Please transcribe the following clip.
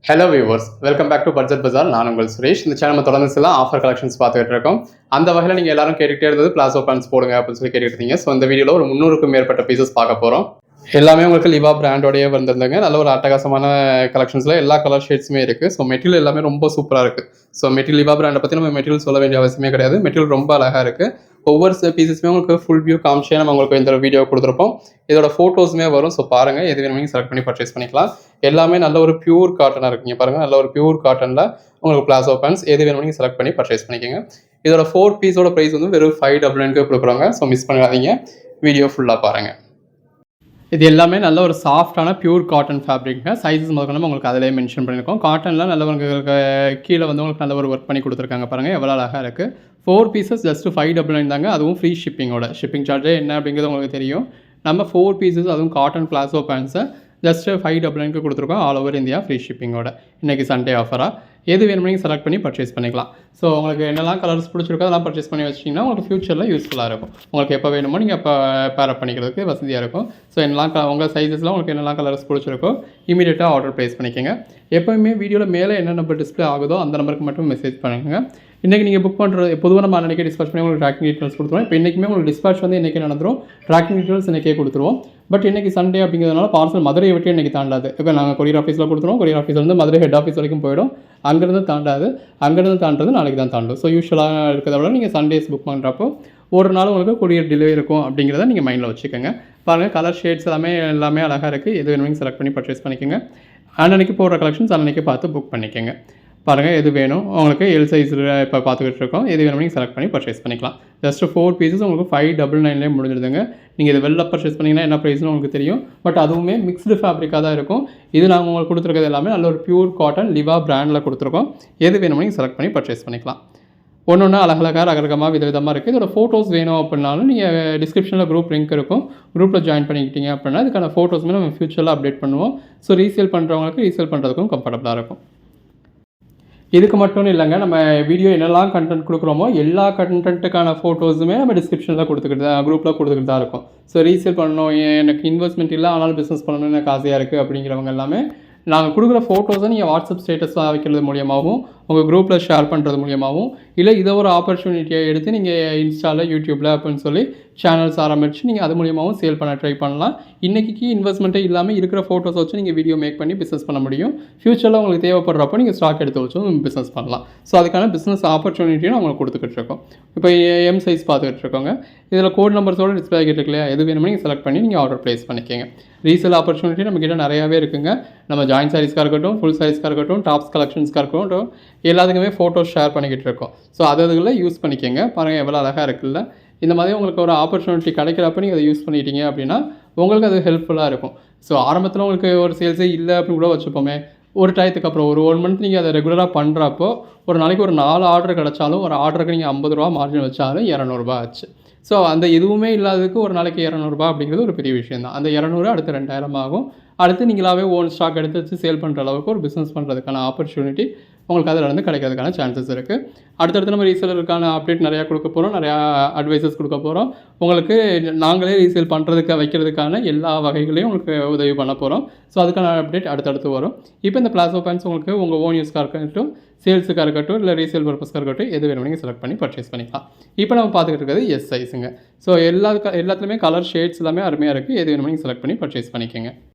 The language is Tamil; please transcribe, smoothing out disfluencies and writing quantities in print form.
Hello viewers, welcome back to budget bazaar. நான் உங்கள் சுரேஷ். இந்த சேனல் தொடர்ந்து சில ஆஃபர் கலெக்ஷன்ஸ் பார்த்துக்கிட்டு இருக்கோம். அந்த வகையில் நீங்கள் எல்லாரும் கேட்டுகிட்டே இருந்தது பிளாசோ பேண்ட்ஸ் போடுங்க அப்படின்னு சொல்லி கேட்டுட்டு இருந்தீங்க. ஸோ இந்த வீடியோவில் ஒரு 300க்கும் மேற்பட்ட பீசஸ் பார்க்க போகிறோம். எல்லாமே உங்களுக்கு லிவா பிராண்டோடய வந்திருந்தாங்க. நல்ல ஒரு அட்டகாசமான கலெக்ஷன்ஸில் எல்லா கலர் ஷேட்ஸுமே இருக்குது. ஸோ மெட்டீரியல் எல்லாமே ரொம்ப சூப்பராக இருக்குது. ஸோ மெட்டீரியல் லிவா பிராண்டை பற்றி நம்ம மெட்டீரியல் சொல்ல வேண்டிய அவசியமே கிடையாது. மெட்டீரியல் ரொம்ப அழகாக இருக்குது. ஒவ்வொரு பீசஸுமே உங்களுக்கு ஃபுல் வியூ காமிச்சே நம்ம உங்களுக்கு இந்த வீடியோ கொடுத்துருப்போம். இதோட ஃபோட்டோஸுமே வரும். ஸோ பாருங்கள், எது வேணுமே செலக்ட் பண்ணி பர்ச்சேஸ் பண்ணிக்கலாம். எல்லாமே நல்ல ஒரு பியூர் காட்டனாக இருக்குங்க. பாருங்கள், நல்ல ஒரு பியூர் காட்டனில் உங்களுக்கு பிளாசோ பேண்ட்ஸ் எது வேணுமே செலக்ட் பண்ணி பர்ச்சேஸ் பண்ணிக்கோங்க. இதோட 4 பீஸோட ப்ரைஸ் வந்து வெறும் 599 கொடுக்குறாங்க. ஸோ மிஸ் பண்ணாதீங்க, வீடியோ ஃபுல்லாக பாருங்கள். இது எல்லாமே நல்ல ஒரு சாஃப்டான பியூர் காட்டன் ஃபேப்ரிக்ங்க. சைஸஸ் முதல்ல உங்களுக்கு அதிலே மென்ஷன் பண்ணியிருக்கோம். காட்டனில் நல்ல உங்களுக்கு கீழே வந்து உங்களுக்கு நல்ல ஒரு ஒர்க் பண்ணி கொடுத்துருக்காங்க. பாருங்கள் எவ்வளோ அழகாக இருக்குது. 4 பீசஸ் ஜஸ்ட் 599 தாங்க. அதுவும் ஃப்ரீ ஷிப்பிங்கோட. ஷிப்பிங் சார்ஜே என்ன அப்படிங்கிறது உங்களுக்கு தெரியும். நம்ம 4 பீசஸ் அதுவும் காட்டன் பிளாசோ பேண்ட்ஸை ஜஸ்ட் 599 கொடுத்துருக்கோம். ஆல் ஓவர் இந்தியா ஃப்ரீ ஷிப்பிங்கோட. இன்றைக்கி சண்டே ஆஃபராக எது வேணுமே நீங்கள் செலக்ட் பண்ணி பர்ச்சேஸ் பண்ணிக்கலாம். ஸோ உங்களுக்கு என்னெல்லாம் கலர்ஸ் பிடிச்சிருக்கோ அதெல்லாம் பர்ச்சேஸ் பண்ணி வச்சிட்டிங்கன்னா உங்களுக்கு ஃபியூச்சரில் யூஸ்ஃபுல்லாக இருக்கும். உங்களுக்கு எப்போ வேணுமோ நீங்கள் இப்போ பேரப் பண்ணிக்கிறதுக்கு வசதியாக இருக்கும். ஸோ என்னெல்லாம் உங்கள் சைஸஸில் உங்களுக்கு என்னெல்லாம் கலர்ஸ் பிடிச்சிருக்கோ இமீடியட்டாக ஆர்டர் ப்ளேஸ் பண்ணிக்கோங்க. எப்போயுமே வீடியோவில் மேலே என்ன நம்பர் டிஸ்பிளே ஆகுதோ அந்த நம்பருக்கு மட்டும் மெசேஜ் பண்ணுங்க. இன்றைக்கி நீங்கள் புக் பண்ணுறது பொதுவாக நம்ம அன்றைக்கே டிஸ்பாச் பண்ணி உங்களுக்கு ட்ராக்கிங் டீட்டெயில்ஸ் கொடுத்துருவோம். இப்போ இன்றைக்குமே உங்களுக்கு டிஸ்பாச் வந்து இன்றைக்கே நடந்துடும். ட்ராக்கிங் டீட்டெயில்ஸ் இன்றைக்கே கொடுத்துருவோம். பட் இன்றைக்கி சண்டே அப்படிங்கிறதுனால பார்சல் மதுரையை விட்டு இன்றைக்கி தாண்டாது. இப்போ நாங்கள் கொரியர் ஆஃபீஸில் கொடுத்துருவோம். கொரியர் ஆஃபீஸ்லேருந்து மதுரை ஹெட் ஆஃபீஸ் வரைக்கும் போயிடும். அங்கேருந்து தாண்டாது. அங்கேருந்து தாண்டது நாளைக்கு தான் தாண்டும். ஸோ யூஸ்வலாக இருக்கிறத விட நீங்கள் சண்டேஸ் புக் பண்ணுறப்போ ஒரு நாள் உங்களுக்கு கொரியர் டிலே இருக்கும் அப்படிங்கிறத நீங்கள் மைண்டில் வச்சுக்கோங்க. பாருங்கள், கலர் ஷேட்ஸ் எல்லாமே அழகாக இருக்குது. எது வேணுமே செலக்ட் பண்ணி பர்ச்சேஸ் பண்ணிக்கோங்க. அன்னைக்கு போடுற கலெக்ஷன்ஸ் அன்னைக்கு பார்த்து புக் பண்ணிக்கோங்க. பாருங்கள், எது வேணும் உங்களுக்கு எல் சைஸில் இப்போ பார்த்துக்கிட்டு இருக்கோம். எது வேணுமே நீங்கள் செலக்ட் பண்ணி பர்ச்சேஸ் பண்ணிக்கலாம். ஜஸ்ட் 4 பீசஸ் உங்களுக்கு 599 முடிஞ்சிடுதுங்க. நீங்கள் இது வெளில பர்ச்சேஸ் பண்ணிங்கன்னா என்ன ப்ரைஸ்னு உங்களுக்கு தெரியும். பட் அதுவுமே மிக்ஸ்டு ஃபேப்ரிக்காக தான் இருக்கும். இது நாங்கள் உங்களுக்கு கொடுத்துருக்கிறது எல்லாமே நல்ல ஒரு பியூர் காட்டன் லிவா பிராண்டில் கொடுத்துருக்கோம். எது வேணுமே நீங்கள் செலக்ட் பண்ணி பர்ச்சேஸ் பண்ணிக்கலாம். ஒன்று அழகழகாக ரகரகமாக விதவிதமாக இருக்குது. இதோட ஃபோட்டோஸ் வேணும் அப்படின்னாலும் நீங்கள் டிஸ்கிரிப்ஷனில் குரூப் லிங்க் இருக்கும். குரூப்பில் ஜாயின் பண்ணிக்கிட்டீங்க அப்படின்னா இதுக்கான ஃபோட்டோஸுமே நம்ம ஃபியூச்சரில் அப்டேட் பண்ணுவோம். ஸோ ரீசேல் பண்ணுறவங்களுக்கு ரீசேல் பண்ணுறதுக்கும் கம்ஃபர்டபுளாக இருக்கும். இதுக்கு மட்டும் இல்லைங்க, நம்ம வீடியோ என்னெல்லாம் கண்டென்ட் கொடுக்குறோமோ எல்லா கண்டென்ட்டுக்கான ஃபோட்டோஸுமே நம்ம டிஸ்கிரிப்ஷனில் கொடுத்துக்கிட்டு குரூப்பில் கொடுத்துக்கிட்டு தான் இருக்கும். ஸோ ரீசேல் பண்ணணும், எனக்கு இன்வெஸ்ட்மெண்ட் இல்லை ஆனாலும் பிஸ்னஸ் பண்ணணும்னு எனக்கு ஆசையாக இருக்குது அப்படிங்கிறவங்க எல்லாமே நாங்கள் கொடுக்குற ஃபோட்டோஸை நீங்கள் வாட்ஸ்அப் ஸ்டேட்டஸாக வைக்கிறது மூலியமாகவும் உங்கள் குரூப்பில் ஷேர் பண்ணுறது மூலியமாகவும் இல்லை இதை ஒரு ஆப்பர்ச்சுனிட்டியை எடுத்து நீங்கள் இன்ஸ்டாவில் யூடியூப்பில் அப்படின்னு சொல்லி சேனல்ஸ் ஆரம்பித்து நீங்கள் அது மூலியமாகவும் சேல் பண்ண ட்ரை பண்ணலாம். இன்றைக்கி இன்வெஸ்ட்மெண்ட்டே இல்லாமல் இருக்கிற ஃபோட்டோஸ் வச்சு நீங்கள் வீடியோ மேக் பண்ணி பிஸ்னஸ் பண்ண முடியும். ஃபியூச்சரில் உங்களுக்கு தேவைப்படுறப்போ நீங்கள் ஸ்டாக் எடுத்து வச்சும் பிஸ்னஸ் பண்ணலாம். ஸோ அதுக்கான பிஸ்னஸ் ஆப்பர்ச்சுனிட்டியும் உங்களுக்கு கொடுத்துக்கிட்டு இருக்கோம். இப்போ எம் சைஸ் பார்த்துக்கிட்டு இருக்கோங்க. இதில் கோட் நம்பர்ஸோடு டிஸ்பிளே ஆகிட்டு இருக்கு இல்லையா, எது வேணுமோ நீங்கள் செலக்ட் பண்ணி நீங்கள் ஆர்டர் ப்ளேஸ் பண்ணிக்கோங்க. ரீசேல் ஆப்பர்ச்சுனிட்டி நம்மக்கிட்ட நிறையாவே இருக்குங்க. நம்ம ஜாயின்ட் சாரீஸ்க்காக இருக்கட்டும், ஃபுல் சாரீஸ்க்காக இருக்கட்டும், டாப்ஸ் கலெக்ஷன்ஸ்க்காக இருக்கட்டும், எல்லாத்துக்குமே ஃபோட்டோஸ் ஷேர் பண்ணிக்கிட்டு இருக்கோம். ஸோ அதுகளில் யூஸ் பண்ணிக்கோங்க. பாருங்கள் எவ்வளோ அழகாக இருக்குல்ல. இந்த மாதிரி உங்களுக்கு ஒரு ஆப்பர்ச்சுனிட்டி கிடைக்கிறப்ப நீங்கள் அதை யூஸ் பண்ணிட்டீங்க அப்படின்னா உங்களுக்கு அது ஹெல்ப்ஃபுல்லாக இருக்கும். ஸோ ஆரம்பத்தில் உங்களுக்கு ஒரு சேல்ஸே இல்லை அப்படின்னு கூட வச்சுப்போமே, ஒரு டயத்துக்கு அப்புறம் ஒரு 1 மந்த் நீங்கள் அதை ரெகுலராக பண்ணுறப்போ ஒரு நாளைக்கு ஒரு 4 ஆர்டர் கிடச்சாலும் ஒரு ஆர்டருக்கு நீங்கள் 50 ரூபா மார்ஜின் வச்சாலும் 200 ரூபா ஆச்சு. ஸோ அந்த எதுவுமே இல்லாததுக்கு ஒரு நாளைக்கு 200 ரூபா அப்படிங்கிறது ஒரு பெரிய விஷயம் தான். அந்த 200 அடுத்து 2000 ஆகும். அடுத்து நீங்களாவே ஓன் ஸ்டாக் எடுத்து வச்சு சேல் பண்ணுற அளவுக்கு ஒரு பிஸ்னஸ் பண்ணுறதுக்கான ஆப்பர்ச்சுனிட்டி உங்களுக்கு அதில் இருந்து கிடைக்கிறதுக்கான சான்சஸ் இருக்குது. அடுத்தடுத்து நம்ம ரீசேலருக்கான அப்டேட் நிறையா கொடுக்க போகிறோம். நிறையா அட்வைசஸ் கொடுக்க போகிறோம். உங்களுக்கு நாங்களே ரீசேல் பண்ணுறதுக்கு வைக்கிறதுக்கான எல்லா வகைகளையும் உங்களுக்கு உதவி பண்ண போகிறோம். ஸோ அதுக்கான அப்டேட் அடுத்தடுத்து வரும். இப்போ இந்த பிளாசோ பேண்ட்ஸ் உங்களுக்கு உங்கள் ஓன் யூஸ்க்காக இருக்கட்டும், சேல்ஸுக்காக இருக்கட்டும், இல்லை ரீசேல் பர்பஸ்க்காக இருக்கட்டும், எது வேணும் நீங்கள் செலக்ட் பண்ணி பர்ச்சேஸ் பண்ணிக்கலாம். இப்போ நம்ம பார்த்துக்கிட்டு இருக்கிறது எஸ் சைஸுங்க. ஸோ எல்லாத்துலேயுமே கலர் ஷேட்ஸ் எல்லாமே அருமையாக இருக்குது. எது வேணும் நீங்கள் செலக்ட் பண்ணி பர்ச்சேஸ் பண்ணிக்கோங்க.